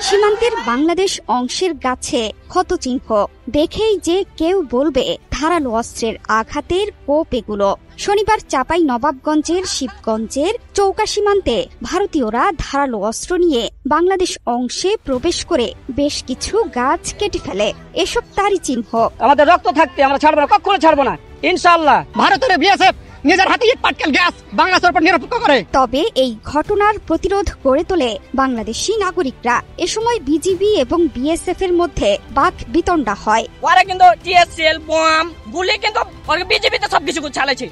সীমান্তের বাংলাদেশ অংশের গাছে ক্ষতচিহ্ন দেখেই যে কেউ বলবে ধারালো অস্ত্রের আঘাতের কোপ এগুলো। শনিবার চাঁপাই নবাবগঞ্জের শিবগঞ্জের চৌকা সীমান্তে ভারতীয়রা ধারালো অস্ত্র নিয়ে বাংলাদেশ অংশে প্রবেশ করে বেশ কিছু গাছ কেটে ফেলে। এসব তারই চিহ্ন। আমাদের রক্ত থাকতে আমরা ছাড়বো না, কখনো ছাড়বো না ইনশাআল্লাহ। ভারতের বিএসএফ নিজের হাতে ইট পাটকেল গ্যাস বাংলাদেশের উপর নিরপেক্ষ করে। তবে এই ঘটনার প্রতিরোধ গড়ে তোলে বাংলাদেশি নাগরিকরা। এ সময় বিজিবি এবং বিএসএফ এর মধ্যে বাক বিতণ্ডা হয়। ওরা কিন্তু টিএসএল বম গুলি কিন্তু বিজিবিতে সবকিছু চালাইছে,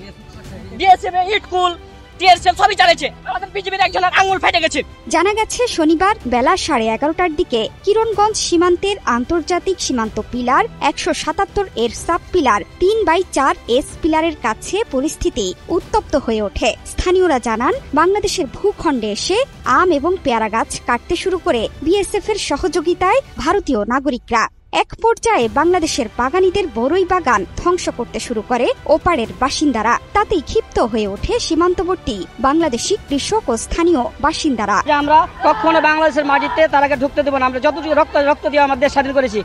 বিএসএফ ইটকুল টিএসএল সবই চালাইছে। আমাদের বিজিবির একজনের আঙুল ফেটে গেছে। জানা গেছে শনিবার বেলা 11:30টার দিকে কিরণগঞ্জ সীমান্তের আন্তর্জাতিক সীমান্ত পিলার 177 এর সাব পিলার 3/4 এস পিলারের কাছে পরিস্থিতি উত্তপ্ত হয়ে ওঠে। স্থানীয়রা জানান, বাংলাদেশের ভূখণ্ডে এসে আম এবং পেয়ারা গাছ কাটতে শুরু করে বিএসএফ এর সহযোগিতায় ভারতীয় নাগরিকরা। এক পর্যায়ে বাংলাদেশের বাগানীদের বড়ই বাগান ধ্বংস করতে শুরু করে ওপারের বাসিন্দারা। তাতেই ক্ষিপ্ত হয়ে ওঠে সীমান্তবর্তী বাংলাদেশি কৃষক ও স্থানীয় বাসিন্দারা। আমরা কখনো বাংলাদেশের মাটিতে তারাকে ঢুকতে দেবো না। আমরা যতটুকু রক্ত দিয়ে আমাদের দেশ স্বাধীন করেছি,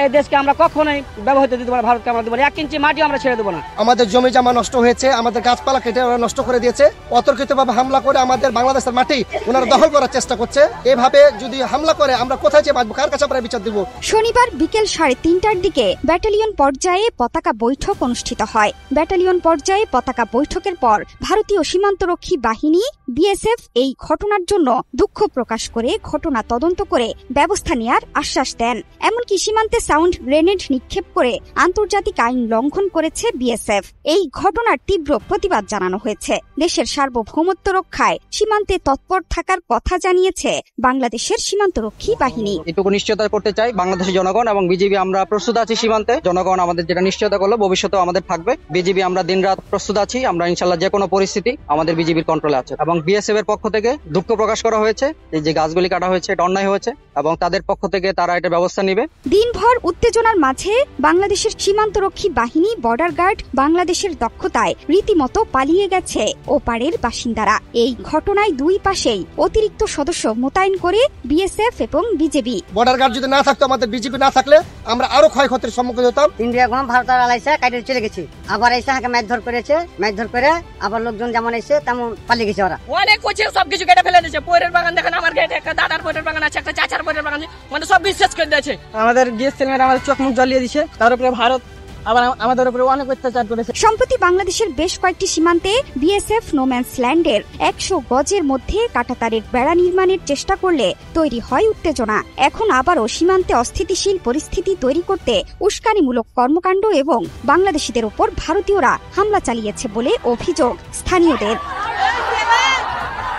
এই দেশকে আমরা কখনোই ব্যবহৃত দিতে পারি, ভারতকে আমরা দেবো না। 1 ইঞ্চি মাটি আমরা ছেড়ে দেবো না। আমাদের জমি জমা নষ্ট হয়েছে, আমাদের গাছপালা কেটে ওরা নষ্ট করে দিয়েছে। অতর্কিতভাবে হামলা করে আমাদের বাংলাদেশের মাটি ওনারা দখল করার চেষ্টা করছে। এভাবে যদি হামলা করে আমরা কোথায় যে বাঁচবো, কার কাছে আমরা বিচার দেবো? শনিবার বিকেল 3:30টার দিকে ব্যাটালিয়ন পর্যায়ে পতাকা বৈঠক অনুষ্ঠিত হয়। ব্যাটালিয়ন পর্যায়ে পতাকা বৈঠকের পর ভারতীয় সীমান্তরক্ষী বাহিনী বিএসএফ এই ঘটনার জন্য দুঃখ প্রকাশ করে ঘটনা তদন্ত করে ব্যবস্থা নেয়ার আশ্বাস দেন। এমনকি সীমান্তে সাউন্ড গ্রেনেড নিক্ষেপ করে আন্তর্জাতিক আইন লঙ্ঘন করেছে বিএসএফ। এই ঘটনার তীব্র প্রতিবাদ জানানো হয়েছে। দেশের সার্বভৌমত্ব রক্ষায় সীমান্তে তৎপর থাকার কথা জানিয়েছে বাংলাদেশের সীমান্তরক্ষী বাহিনী। এটুকু নিশ্চয়তা করতে চাই বাংলাদেশের জনগণ এবং বিজিবি আমরা প্রস্তুত আছি। সীমান্তে জনগণ আমাদের যেটা নিশ্চয়তা করলো ভবিষ্যতেও আমাদের থাকবে। বিজিবি আমরা দিনরাত প্রস্তুত আছি। আমরা ইনশাল্লাহ যে কোনো পরিস্থিতি আমাদের বিজিবির কন্ট্রোলে আছে এবং বিএসএফ এর পক্ষ থেকে দুঃখ প্রকাশ করা হয়েছে যে গাছগুলি কাটা হয়েছে, এটা অন্যায় হয়েছে এবং তাদের পক্ষ থেকে তারা এটা ব্যবস্থা নেবে। দিনভর উত্তেজনার মাঝে বাংলাদেশের সীমান্তরক্ষী বাহিনী বর্ডার গার্ড বাংলাদেশের দক্ষতায় রীতিমতো পালিয়ে গেছে ওপারের বাসিন্দারা। এই ঘটনায় দুই পাশেই অতিরিক্ত সদস্য মোতায়েন করে বিএসএফ এবং বিজেপি। বর্ডার গার্ড যদি না থাকতো, আমাদের বিজেপি না থাকলে আমরা আরো ক্ষয়ক্ষতির সম্মুখীন হতাম। ইন্ডিয়া গম ভারত আলাইছে কাইটে চলে গেছে, আবার এসে হাকে মারধর করেছে, মারধর করে আবার লোকজন যেমন এসে তেমন পালিয়ে গেছে। ওরা অনেক কোচে সবকিছু কেটে ফেলে দিয়েছে। পরের বাগান দেখেন, আমার গেটে একটা দাদার পরের বাগান আছে, একটা চাচার পরের বাগান, মানে সব বিশ্বাস করে দিয়েছে। আমাদের বিএসএফ আমাদের চোখ মুখ জ্বালিয়ে দিয়েছে। তার উপরে ভারত আবার আমাদের উপরে অনেক অত্যাচার করেছে। সম্প্রতি বাংলাদেশের বেশ কয়েকটি সীমান্তে বিএসএফ নোম্যান্স ল্যান্ডের 100 গজের মধ্যে কাঁটাতারের বেড়া নির্মাণের চেষ্টা করলে তৈরি হয় উত্তেজনা। এখন আবারও সীমান্তে অস্থিতিশীল পরিস্থিতি তৈরি করতে উস্কানিমূলক কর্মকাণ্ড এবং বাংলাদেশিদের উপর ভারতীয়রা হামলা চালিয়েছে বলে অভিযোগ স্থানীয়দের।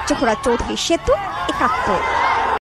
জোহরা চৌধুরী সেতু, 71।